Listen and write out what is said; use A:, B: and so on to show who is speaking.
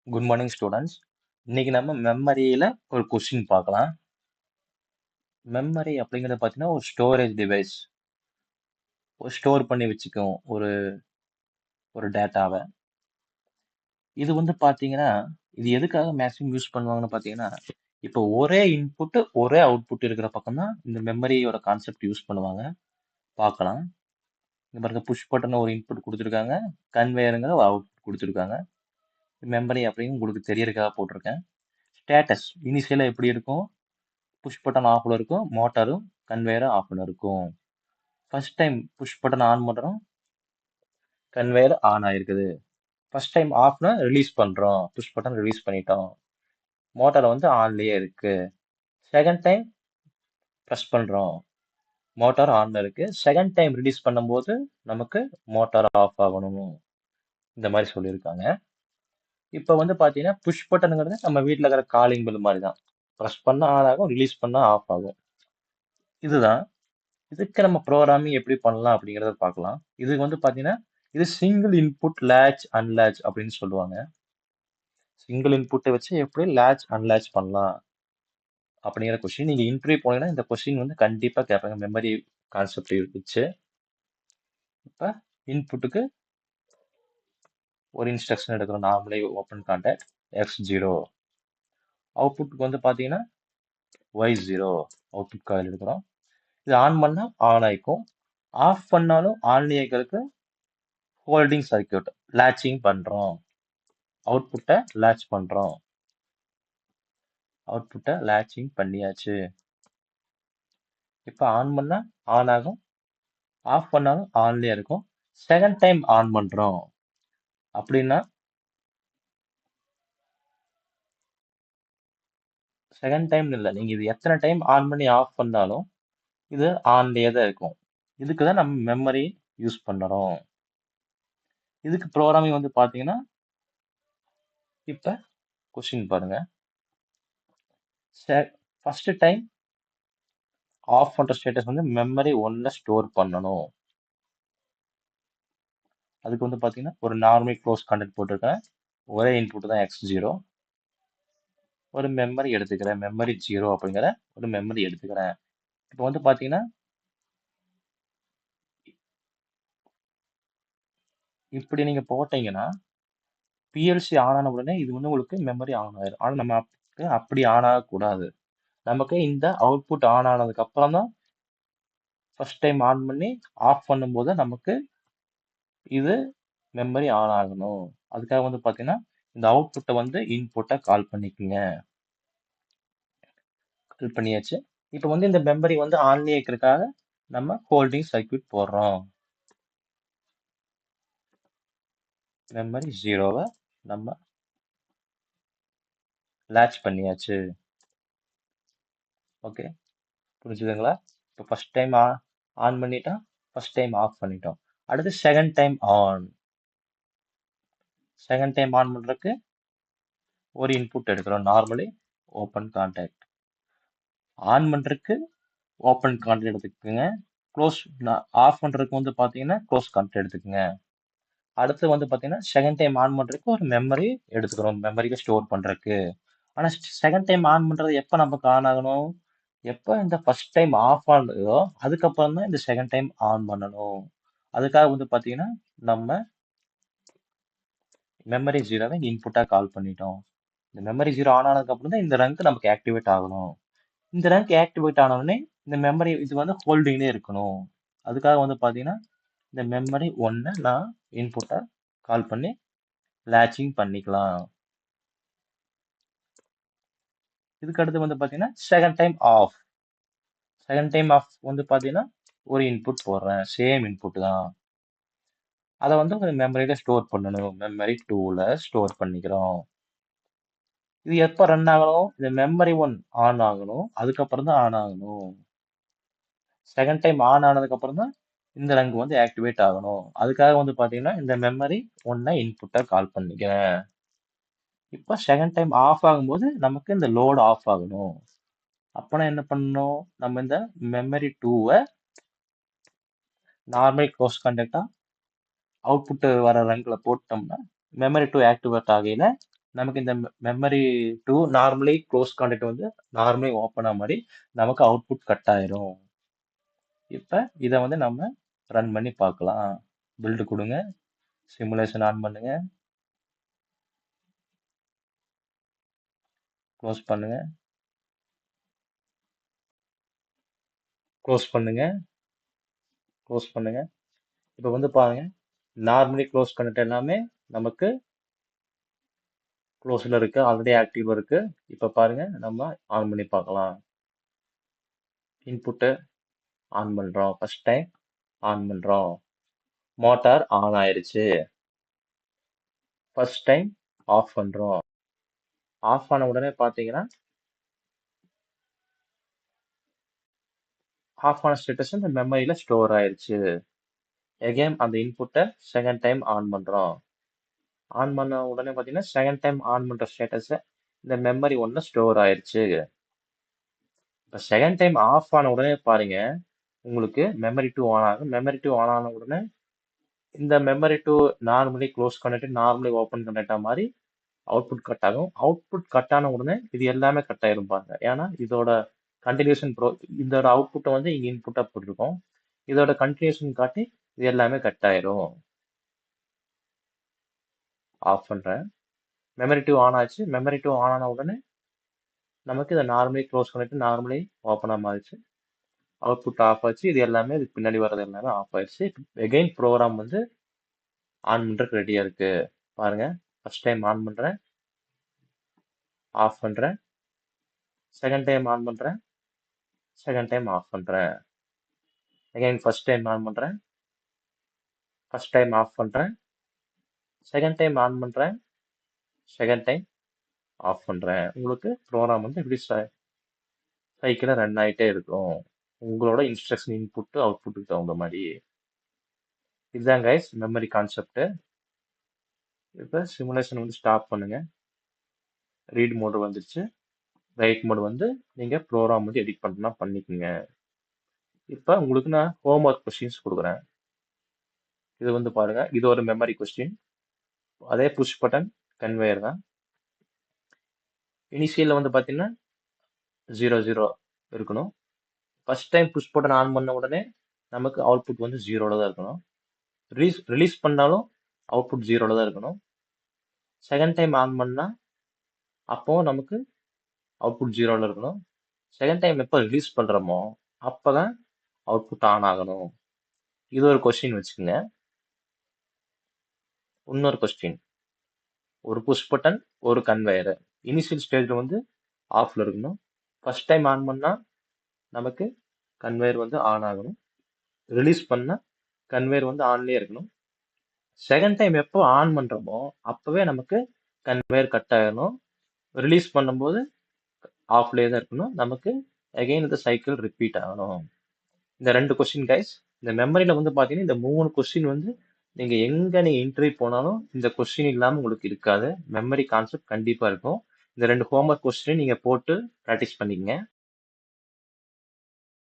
A: Good morning students. இன்னைக்கு நம்ம மெமரியில ஒரு கொஸ்டின் பார்க்கலாம். மெமரி அப்படிங்கிறது பார்த்தீங்கன்னா ஒரு ஸ்டோரேஜ் டிவைஸ். ஒரு ஸ்டோர் பண்ணி வச்சுக்கும் ஒரு ஒரு டேட்டாவை. இது வந்து பார்த்தீங்கன்னா இது எதுக்காக மேக்ஸிமம் யூஸ் பண்ணுவாங்கன்னு பார்த்தீங்கன்னா, இப்போ ஒரே இன்புட் ஒரே அவுட்புட் இருக்கிற பக்கம் தான் இந்த மெமரியோட கான்செப்ட் யூஸ் பண்ணுவாங்க. பார்க்கலாம். இங்க பாருங்க, புஷ் பட்டன் ஒரு இன்புட் கொடுத்துருக்காங்க, கன்வேயருங்கிற ஒரு அவுட்புட் கொடுத்துருக்காங்க. மெமரி அப்படின்னு உங்களுக்கு தெரியறதுக்காக போட்டிருக்கேன். ஸ்டேட்டஸ் இனிஷியலா எப்படி இருக்கும்? புஷ் பட்டன் ஆஃப்ல இருக்கும், மோட்டாரும் கன்வேயரும் ஆஃப்ல இருக்கும். First time push button on பண்றோம், கன்வேயர் ஆன் ஆயிருக்குது. ஃபர்ஸ்ட் டைம் ஆஃப்னா ரிலீஸ் பண்றோம், புஷ் பட்டன் ரிலீஸ் பண்ணிட்டோம், மோட்டார் வந்து ஆன்லயே இருக்கு. செகண்ட் டைம் ப்ரெஸ் பண்றோம், மோட்டார் ஆன்ல இருக்கு. செகண்ட் டைம் ரிலீஸ் பண்ணும்போது நமக்கு மோட்டார் ஆஃப் ஆகணும். இந்த மாதிரி சொல்லியிருக்காங்க. இப்போ வந்து பாத்தீங்கன்னா புஷ் பட்டனுங்கிறது நம்ம வீட்டில் இருக்கிற காலிங் பெல் மாதிரி தான். ப்ரெஸ் பண்ணா ஆன் ஆகும், ரிலீஸ் பண்ணா ஆஃப் ஆகும். இதுதான். இதுக்கு நம்ம ப்ரோக்ராமிங் எப்படி பண்ணலாம் அப்படிங்கிறத பார்க்கலாம். இது வந்து பாத்தீங்கன்னா இது சிங்கிள் இன்புட் லேட்ச் அன்லேட்ச் அப்படின்னு சொல்லுவாங்க. சிங்கிள் இன்புட்டை வச்சு எப்படி லேட்ச் அன்லேட்ச் பண்ணலாம் அப்படிங்கிற கொஸ்டின் நீங்க இன்டர்வியூ போனீங்கன்னா இந்த கொஸ்டின் வந்து கண்டிப்பா கேட்பாங்க மெமரி கான்செப்ட் வச்சு. இப்ப இன்புட்டுக்கு ஒரு இன்ஸ்ட்ரக்ஷன் எடுக்கிறோம், நார்மலி ஓப்பன் கான்டாக்ட் x0. அவுட்புட்டுக்கு வந்து பாத்தீங்கன்னா y0 அவுட்புட் காயில் எடுக்கிறோம். இது ஆன் பண்ணா ஆன் ஆயிக்கும், ஆஃப் பண்ணாலும் ஆன்லயே இருக்கிறதுக்கு ஹோல்டிங் சர்க்கியூட் லேட்சிங் பண்றோம். அவுட்புட்டை லேட்ச் பண்றோம். அவுட்புட்டை லேட்சிங் பண்ணியாச்சு. இப்போ ஆன் பண்ணா ஆன் ஆகும், ஆஃப் பண்ணாலும் ஆன்லயே இருக்கும். செகண்ட் டைம் ஆன் பண்றோம் அப்படின்னா செகண்ட் டைம் இல்லை, நீங்க இது எத்தனை டைம் ஆன் பண்ணி ஆஃப் பண்ணாலும் இது ஆன்லயே தான் இருக்கும். இதுக்கு தான் நம்ம மெமரி யூஸ் பண்ணுறோம். இதுக்கு ப்ரோக்ராமிங் வந்து பாத்தீங்கன்னா இப்ப கொஸ்டின் பாருங்க. ஃபர்ஸ்ட் டைம் ஆஃப் பண்ற ஸ்டேட்டஸ் வந்து மெமரி 1ல ஸ்டோர் பண்ணணும். அதுக்கு வந்து பாத்தீங்கன்னா ஒரு நார்மல் க்ளோஸ் கான்டெக்ட் போட்டிருக்கேன். ஒரே இன்புட் தான் x0. ஒரு மெமரி எடுத்துக்கிறேன், மெமரி 0 அப்படிங்கிற ஒரு மெமரி எடுத்துக்கிறேன். இப்போ வந்து பாத்தீங்கன்னா இப்படி நீங்க போட்டீங்கன்னா பிஎல்சி ஆன் ஆன உடனே இது வந்து உங்களுக்கு மெமரி ஆன் ஆயிரும். ஆனா நமக்கு அப்படி ஆன் ஆகக்கூடாது. நமக்கு இந்த அவுட்புட் ஆன் ஆனதுக்கு அப்புறம் தான் ஃபர்ஸ்ட் டைம் ஆன் பண்ணி ஆஃப் பண்ணும்போது நமக்கு இது மெமரி ஆன் ஆகணும். அதுக்காக வந்து பாத்தீங்கன்னா இந்த அவுட்புட்டை வந்து இன்புட்டை கால் பண்ணிக்கோங்க. கால் பண்ணியாச்சு. இப்போ வந்து இந்த மெமரி வந்து ஆன்லயே இருக்கிறதுக்காக நம்ம ஹோல்டிங் சர்க்யூட் போடுறோம். மெமரி 0வை நம்ம லேட்ச் பண்ணியாச்சு. ஓகே, புரிஞ்சுதுங்களா? இப்போ ஃபர்ஸ்ட் டைம் ஆன் பண்ணிட்டோம், ஃபர்ஸ்ட் டைம் ஆஃப் பண்ணிட்டோம். அடுத்து second time on. Second time on பண்றதுக்கு ஒரு இன்புட் எடுக்கிறோம், நார்மலி ஓப்பன் கான்டாக்ட். ஆன் பண்றதுக்கு ஓப்பன் கான்டாக்ட் எடுத்துக்கோங்க. க்ளோஸ் ஆஃப் பண்றதுக்கு வந்து பாத்தீங்கன்னா க்ளோஸ் கான்டாக்ட் எடுத்துக்கோங்க. அடுத்து வந்து பாத்தீங்கன்னா செகண்ட் டைம் ஆன் பண்றதுக்கு ஒரு மெமரி எடுத்துக்கிறோம், மெமரிக்கு ஸ்டோர் பண்றதுக்கு. ஆனா செகண்ட் டைம் ஆன் பண்றது எப்ப நமக்கு ஆன் ஆகணும்? எப்ப இந்த ஃபர்ஸ்ட் டைம் ஆஃப் ஆனதோ அதுக்கப்புறம் தான் இந்த செகண்ட் டைம் ஆன் பண்ணணும். அதுக்காக வந்து பாத்தீங்கன்னா நம்ம மெமரி 0வை இன்புட்டா கால் பண்ணிட்டோம். இந்த மெமரி 0 ஆன் ஆனதுக்கு அப்புறம் தான் இந்த ரங்க் நமக்கு ஆக்டிவேட் ஆகணும். இந்த ரங்க் ஆக்டிவேட் ஆன உடனே இந்த மெமரி இது வந்து ஹோல்டிங்லேயே இருக்கணும். அதுக்காக வந்து பாத்தீங்கன்னா இந்த மெமரி 1 நான் இன்புட்டா கால் பண்ணி லேட்சிங் பண்ணிக்கலாம். இதுக்கு அடுத்து வந்து பாத்தீங்கன்னா second time off. Second time off வந்து பாத்தீங்கன்னா ஒரு இன்புட் போடுறேன், சேம் இன்புட் தான். அதை வந்து ஒரு மெமரியில ஸ்டோர் பண்ணணும், மெமரி 2ல ஸ்டோர் பண்ணிக்கிறோம். இது எப்ப ரன் ஆகணும்? இந்த மெமரி 1 ஆன் ஆகணும், அதுக்கப்புறம் தான் ஆன் ஆகணும். செகண்ட் டைம் ஆன் ஆனதுக்கு அப்புறம் தான் இந்த ரங்க் வந்து ஆக்டிவேட் ஆகணும். அதுக்காக வந்து பாத்தீங்கன்னா இந்த மெமரி 1 இன்புட்டா கால் பண்ணிக்கிறேன். இப்போ செகண்ட் டைம் ஆஃப் ஆகும்போது நமக்கு இந்த லோடு ஆஃப் ஆகணும். அப்பனா என்ன பண்ணணும்? நம்ம இந்த மெமரி 2வை நார்மல் க்ளோஸ் கான்டாக்டா அவுட்புட் வர ரங்க்ல போட்டோம்னா மெமரி 2 ஆக்டிவேட் ஆகையில நமக்கு இந்த memory two normally close contact வந்து நார்மலி ஓப்பன் ஆன மாதிரி நமக்கு அவுட்புட் கட் ஆயிரும். இப்போ இதை வந்து நம்ம ரன் பண்ணி பார்க்கலாம். பில்டு கொடுங்க, சிமுலேஷன் ஆன் பண்ணுங்க, க்ளோஸ் பண்ணுங்க, க்ளோஸ் பண்ணுங்க, க்ளோஸ் பண்ணுங்க. இப்போ வந்து பாருங்க, நார்மலி க்ளோஸ் கனெக்ட் எல்லாமே நமக்கு க்ளோஸ்ல இருக்கு, ஆல்ரெடி ஆக்டிவ்ல இருக்கு. இப்போ பாருங்க, நம்ம ஆன் பண்ணி பார்க்கலாம். இன்புட்டு ஆன் பண்றோம், ஃபர்ஸ்ட் டைம் ஆன் பண்றோம், மோட்டார் ஆன் ஆயிருச்சு. ஃபர்ஸ்ட் டைம் ஆஃப் பண்றோம். ஆஃப் ஆன உடனே பார்த்தீங்கன்னா ஆஃப் ஆன ஸ்டேட்டஸ் இந்த மெமரியில ஸ்டோர் ஆயிருச்சு. எகைன் அந்த இன்புட்டை செகண்ட் டைம் ஆன் பண்றோம். ஆன் பண்ண உடனே பார்த்தீங்கன்னா செகண்ட் டைம் ஆன் பண்ற ஸ்டேட்டஸ் இந்த மெமரி ஒன்று ஸ்டோர் ஆயிருச்சு. இப்போ செகண்ட் டைம் ஆஃப் ஆன உடனே பாருங்க, உங்களுக்கு மெமரி டூ ஆன் ஆகும். மெமரி டூ ஆன் ஆன உடனே இந்த memory two normally close connect, normally open கனெக்டா மாதிரி அவுட்புட் கட் ஆகும். அவுட்புட் கட் ஆன உடனே இது எல்லாமே கட் ஆயிரும் பாருங்க. ஏன்னா இதோட கண்டினியூஷன் இதோட அவுட்புட்டை வந்து இங்க இன்புட்டா போட்டிருக்கோம். இதோட கண்டினியூஷன் காட்டி இது எல்லாமே கட் ஆயிரும். ஆஃப் பண்றேன். மெமரி டூ ஆன் ஆச்சு. மெமரி டூ ஆன் ஆன உடனே நமக்கு இதை நார்மலி க்ளோஸ் பண்ணிட்டு நார்மலி ஓப்பன் ஆகிடுச்சு. அவுட்புட் ஆஃப் ஆச்சு. இது எல்லாமே இதுக்கு பின்னாடி வர்றது எல்லாமே ஆஃப் ஆயிடுச்சு. எகைன் ப்ரோக்ராம் வந்து ஆன் பண்றதுக்கு ரெடியா இருக்கு. பாருங்க, ஃபர்ஸ்ட் டைம் ஆன் பண்றேன், ஆஃப் பண்றேன், செகண்ட் டைம் ஆன் பண்றேன், செகண்ட் டைம் ஆஃப் பண்றேன். எகைன் ஃபர்ஸ்ட் டைம் ஆன் பண்றேன், ஃபர்ஸ்ட் டைம் ஆஃப் பண்றேன், செகண்ட் டைம் ஆன் பண்றேன், செகண்ட் டைம் ஆஃப் பண்றேன். உங்களுக்கு ப்ரோக்ராம் வந்து இப்படி சைக்கிளா ரன் ஆயிட்டே இருக்கும். உங்களோட இன்ஸ்ட்ரக்ஷன் இன்புட் அவுட்புட்டுக்கு தகுந்த மாதிரி. இதுதான் கைஸ் மெமரி கான்செப்ட். இப்போ சிமுலேஷன் வந்து ஸ்டாப் பண்ணுங்க. ரீட் மோடு வந்துருச்சு. ரைட் மோடு வந்து நீங்க ப்ரோக்ராம் வந்து எடிட் பண்ணா பண்ணிக்கோங்க. இப்போ உங்களுக்கு நான் ஹோம்ஒர்க் கொஸ்டின்ஸ் கொடுக்குறேன். இது வந்து பாருங்க, இது ஒரு மெமரி கொஸ்டின். அதே புஷ் பட்டன் கன்வேயர் தான். இனிஷியல்ல வந்து பார்த்தீங்கன்னா 0 இருக்கணும். First time push button on பண்ண உடனே நமக்கு அவுட்புட் வந்து 0ல தான் இருக்கணும். ரிலீஸ் பண்ணாலும் அவுட்புட் 0ல தான் இருக்கணும். செகண்ட் டைம் ஆன் பண்ணா அப்போ நமக்கு அவுட்புட் 0ல இருக்கணும். செகண்ட் டைம் எப்போ ரிலீஸ் பண்றோமோ அப்பதான் அவுட்புட் ஆன் ஆகணும். இது ஒரு கொஸ்டின் வச்சுக்கோங்க. இன்னொரு கொஸ்டின், ஒரு புஷ் பட்டன் ஒரு கன்வேயர் இனிஷியல் ஸ்டேஜ்ல வந்து ஆஃப்ல இருக்கணும். ஃபர்ஸ்ட் டைம் ஆன் பண்ணா நமக்கு கன்வேயர் வந்து ஆன் ஆகணும். ரிலீஸ் பண்ணா கன்வேயர் வந்து ஆன்லயே இருக்கணும். செகண்ட் டைம் எப்போ ஆன் பண்றோமோ அப்பவே நமக்கு கன்வேயர் கட் ஆகணும். ரிலீஸ் பண்ணும்போது ஆஃப்லேயே தான் இருக்கணும். நமக்கு அகைன் இந்த சைக்கிள் ரிப்பீட் ஆகணும். இந்த 2 கொஸ்டின் கைஸ். இந்த மெமரியில வந்து பாத்தீங்கன்னா இந்த 3 கொஸ்டின் வந்து நீங்க எங்க நீங்க இன்டர்வியூ போனாலும் இந்த கொஸ்டின் இல்லாம உங்களுக்கு இருக்காது. மெமரி கான்செப்ட் கண்டிப்பா இருக்கும். இந்த 2 ஹோம்ஒர்க் கொஸ்டின் நீங்க போட்டு ப்ராக்டிஸ் பண்ணிக்கங்க.